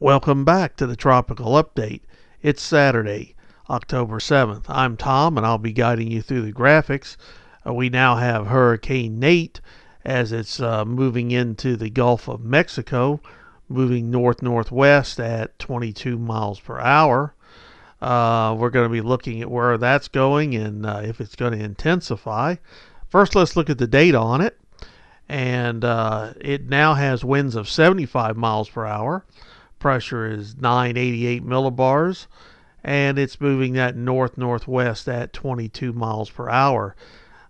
Welcome back to the Tropical Update. It's Saturday, October 7th. I'm Tom, and I'll be guiding you through the graphics. We now have Hurricane Nate as it's moving into the Gulf of Mexico, moving north-northwest at 22 miles per hour. We're going to be looking at where that's going and if it's going to intensify. First, let's look at the data on it. And it now has winds of 75 miles per hour. Pressure is 988 millibars, and it's moving that north-northwest at 22 miles per hour.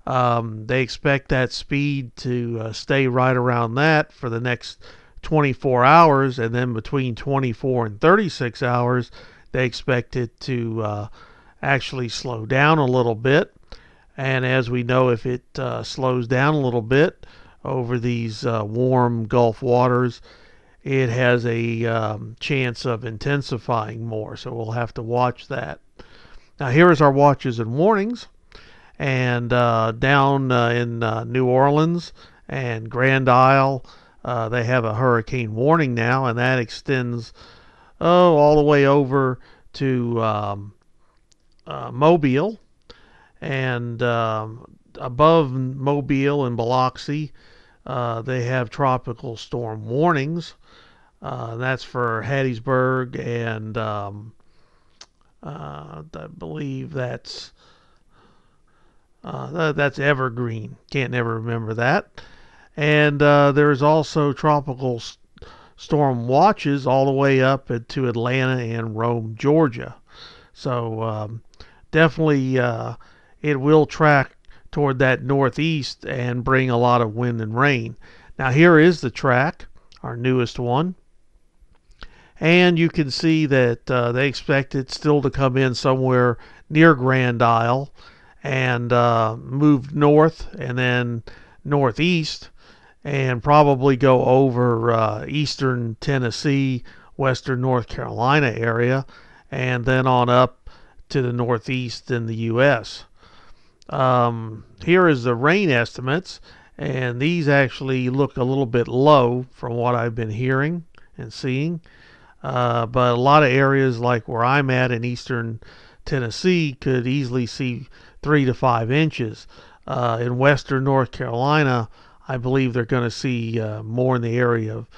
They expect that speed to stay right around that for the next 24 hours, and then between 24 and 36 hours, they expect it to actually slow down a little bit. And as we know, if it slows down a little bit over these warm Gulf waters, it has a chance of intensifying more, so we'll have to watch that. Now here is our watches and warnings, and down in New Orleans and Grand Isle, they have a hurricane warning now, and that extends all the way over to Mobile, and above Mobile and Biloxi, they have tropical storm warnings. That's for Hattiesburg, and I believe that's Evergreen. Can't never remember that. And there's also tropical storm watches all the way up to Atlanta and Rome, Georgia. So definitely it will track toward that northeast and bring a lot of wind and rain. Now here is the track, our newest one. And you can see that they expect it still to come in somewhere near Grand Isle and move north and then northeast and probably go over eastern Tennessee, western North Carolina area, and then on up to the northeast in the U.S. Here is the rain estimates, and these actually look a little bit low from what I've been hearing and seeing. But a lot of areas like where I'm at in eastern Tennessee could easily see 3 to 5 inches. In western North Carolina, I believe they're going to see more in the area of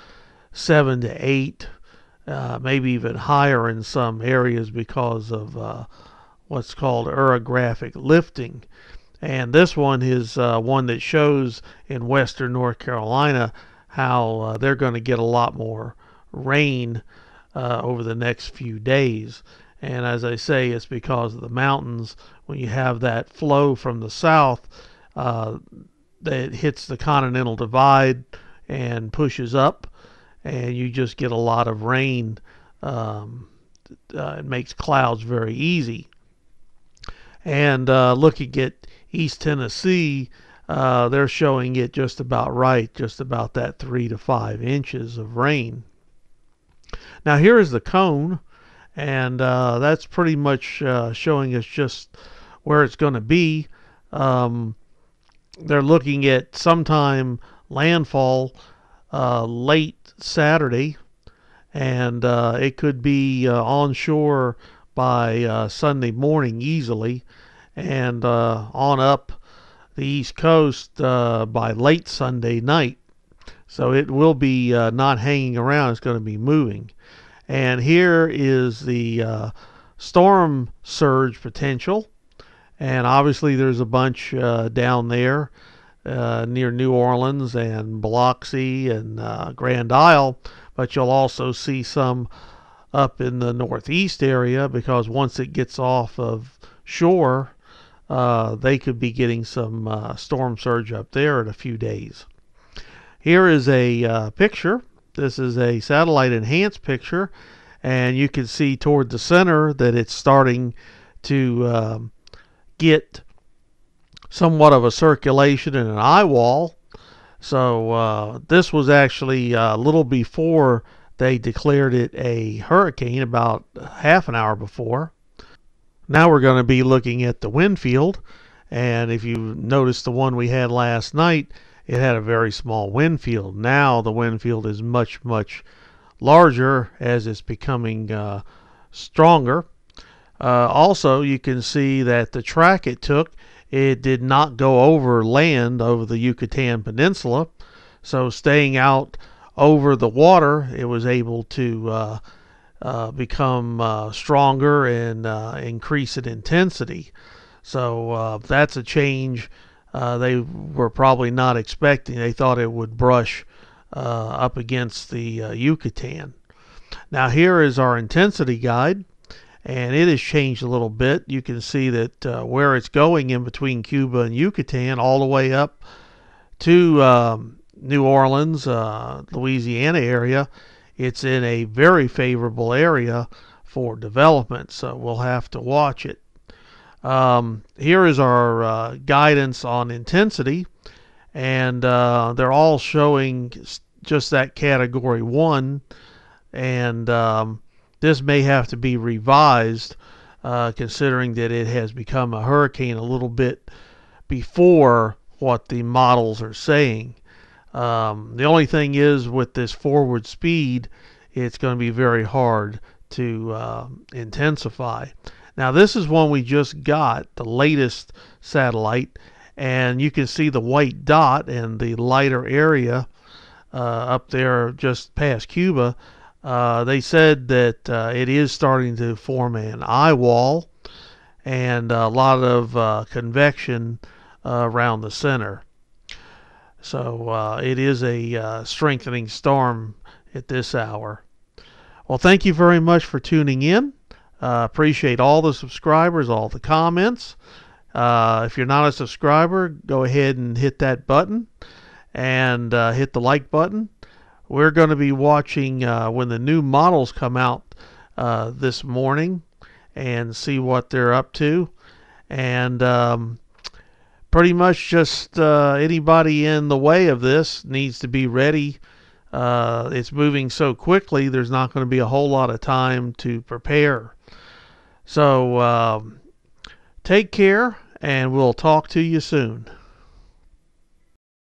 7 to 8, maybe even higher in some areas because of what's called orographic lifting. And this one is one that shows in western North Carolina how they're going to get a lot more rain over the next few days. And as I say, it's because of the mountains. When you have that flow from the south that hits the continental divide and pushes up, and you just get a lot of rain. It makes clouds very easy. And looking at East Tennessee, they're showing it just about right, just about that 3 to 5 inches of rain. Now here is the cone, and that's pretty much showing us just where it's going to be. They're looking at sometime landfall late Saturday, and it could be onshore by Sunday morning easily, and on up the East Coast by late Sunday night. So it will be not hanging around, it's going to be moving. And here is the storm surge potential. And obviously there's a bunch down there near New Orleans and Biloxi and Grand Isle. But you'll also see some up in the northeast area, because once it gets off of shore, they could be getting some storm surge up there in a few days. Here is a picture. This is a satellite enhanced picture, and you can see toward the center that it's starting to get somewhat of a circulation and an eye wall. So this was actually a little before they declared it a hurricane, about half an hour before. Now we're going to be looking at the wind field, and if you notice the one we had last night, it had a very small wind field. Now the wind field is much, much larger as it's becoming stronger. Also, you can see that the track it took, it did not go over land over the Yucatan Peninsula. So staying out over the water, it was able to become stronger and increase in intensity. So that's a change they were probably not expecting. They thought it would brush up against the Yucatan. Now here is our intensity guide, and it has changed a little bit. You can see that where it's going in between Cuba and Yucatan, all the way up to New Orleans, Louisiana area, it's in a very favorable area for development, so we'll have to watch it. Here is our guidance on intensity, and they're all showing just that category 1, and this may have to be revised considering that it has become a hurricane a little bit before what the models are saying. The only thing is, with this forward speed, it's going to be very hard to intensify. Now this is one we just got, the latest satellite, and you can see the white dot and the lighter area up there just past Cuba. They said that it is starting to form an eye wall and a lot of convection around the center. So it is a strengthening storm at this hour. Well, thank you very much for tuning in. Appreciate all the subscribers, all the comments. If you're not a subscriber, go ahead and hit that button and hit the like button. We're going to be watching when the new models come out this morning and see what they're up to. And pretty much just anybody in the way of this needs to be ready. It's moving so quickly, there's not going to be a whole lot of time to prepare. So take care, and we'll talk to you soon.